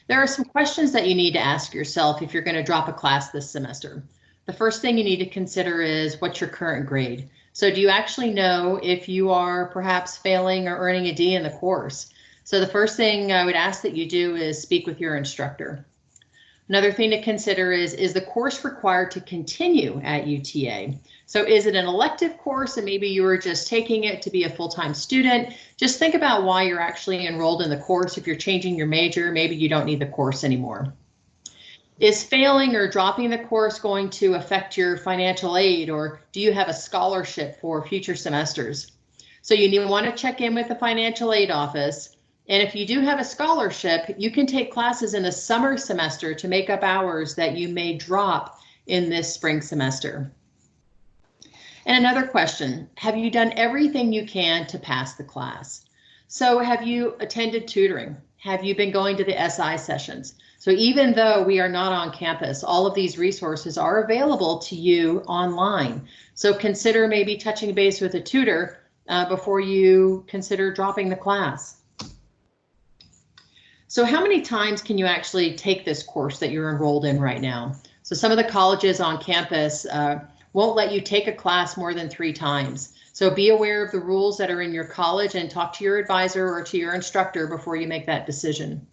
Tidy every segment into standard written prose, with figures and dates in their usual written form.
There are some questions that you need to ask yourself if you're going to drop a class this semester. The first thing you need to consider is what's your current grade? So do you actually know if you are perhaps failing or earning a D in the course? So the first thing I would ask that you do is speak with your instructor. Another thing to consider is the course required to continue at UTA? So is it an elective course and maybe you were just taking it to be a full-time student? Just think about why you're actually enrolled in the course. If you're changing your major, maybe you don't need the course anymore. Is failing or dropping the course going to affect your financial aid, or do you have a scholarship for future semesters? So you want to check in with the financial aid office. And if you do have a scholarship, you can take classes in the summer semester to make up hours that you may drop in this spring semester. And another question, have you done everything you can to pass the class? So have you attended tutoring? Have you been going to the SI sessions? So even though we are not on campus, all of these resources are available to you online. So consider maybe touching base with a tutor before you consider dropping the class. So how many times can you actually take this course that you're enrolled in right now? So some of the colleges on campus won't let you take a class more than 3 times. So be aware of the rules that are in your college and talk to your advisor or to your instructor before you make that decision.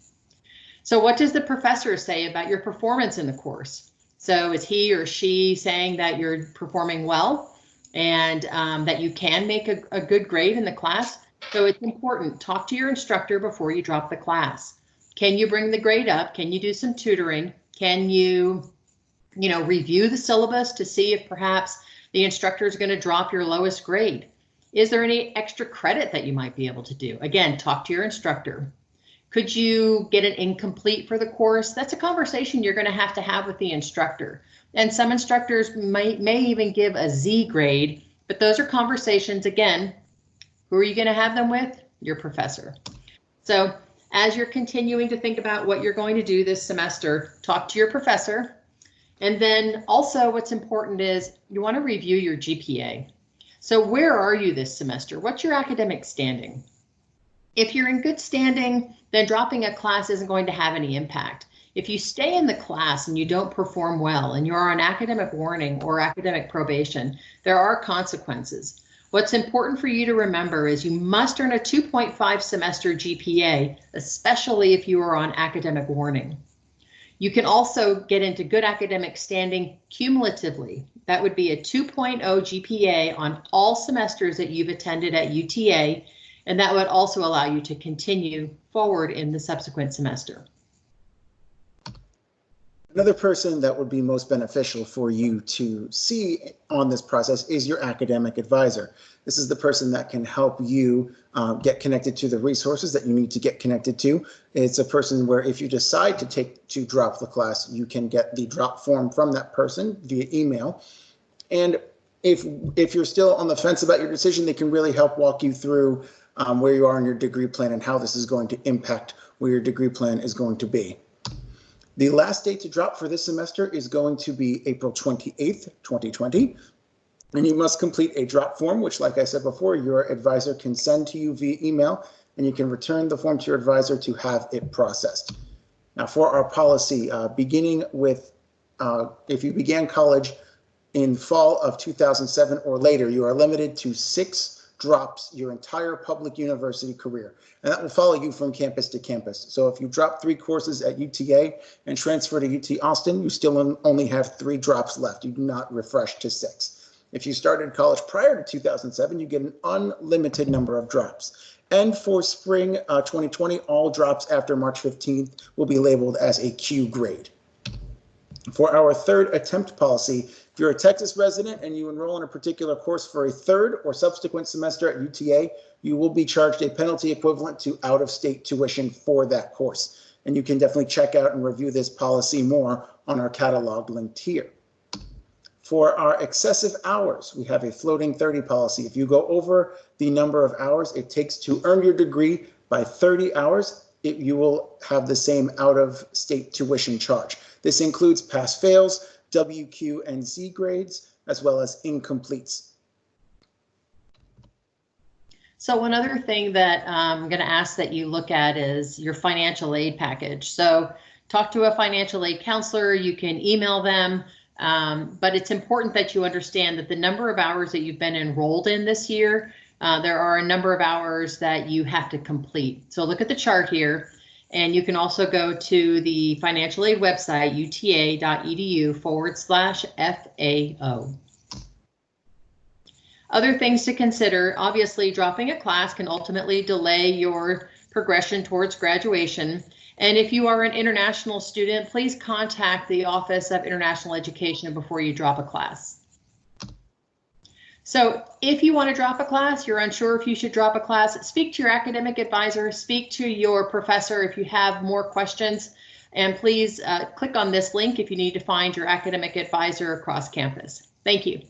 So what does the professor say about your performance in the course? So is he or she saying that you're performing well and that you can make a good grade in the class? So it's important, talk to your instructor before you drop the class. Can you bring the grade up? Can you do some tutoring? Can you review the syllabus to see if perhaps the instructor is going to drop your lowest grade? Is there any extra credit that you might be able to do? Again, talk to your instructor. Could you get an incomplete for the course? That's a conversation you're going to have with the instructor. And some instructors may even give a Z grade, but those are conversations, again, who are you going to have them with? Your professor. So as you're continuing to think about what you're going to do this semester, talk to your professor. And then also what's important is you want to review your GPA. So where are you this semester? What's your academic standing? If you're in good standing, then dropping a class isn't going to have any impact. If you stay in the class and you don't perform well and you're on academic warning or academic probation, there are consequences. What's important for you to remember is you must earn a 2.5 semester GPA, especially if you are on academic warning. You can also get into good academic standing cumulatively. That would be a 2.0 GPA on all semesters that you've attended at UTA, and that would also allow you to continue forward in the subsequent semester. Another person that would be most beneficial for you to see on this process is your academic advisor. This is the person that can help you get connected to the resources that you need to get connected to. It's a person where if you decide to drop the class, you can get the drop form from that person via email. And if you're still on the fence about your decision, they can really help walk you through where you are in your degree plan and how this is going to impact where your degree plan is going to be. The last date to drop for this semester is going to be April 28th, 2020. And you must complete a drop form, which, like I said before, your advisor can send to you via email, and you can return the form to your advisor to have it processed. Now, for our policy, beginning with, if you began college in fall of 2007 or later, you are limited to 6 drops your entire public university career, and that will follow you from campus to campus. So if you drop 3 courses at UTA and transfer to UT Austin, you still only have 3 drops left. You do not refresh to 6. If you started college prior to 2007, you get an unlimited number of drops. And for spring 2020, all drops after March 15th will be labeled as a Q grade. For our 3rd attempt policy, if you're a Texas resident and you enroll in a particular course for a 3rd or subsequent semester at UTA, you will be charged a penalty equivalent to out-of-state tuition for that course. And you can definitely check out and review this policy more on our catalog linked here. For our excessive hours, we have a floating 30 policy. If you go over the number of hours it takes to earn your degree by 30 hours, you will have the same out-of-state tuition charge. This includes pass-fails, WQ and Z grades, as well as incompletes. So one other thing that I'm going to ask that you look at is your financial aid package. So talk to a financial aid counselor, you can email them, but it's important that you understand that the number of hours that you've been enrolled in this year, there are a number of hours that you have to complete. So look at the chart here, and you can also go to the financial aid website, uta.edu/FAO. Other things to consider, obviously dropping a class can ultimately delay your progression towards graduation. And if you are an international student, please contact the Office of International Education before you drop a class. So if you want to drop a class, you're unsure if you should drop a class, speak to your academic advisor, speak to your professor if you have more questions, and please click on this link if you need to find your academic advisor across campus. Thank you.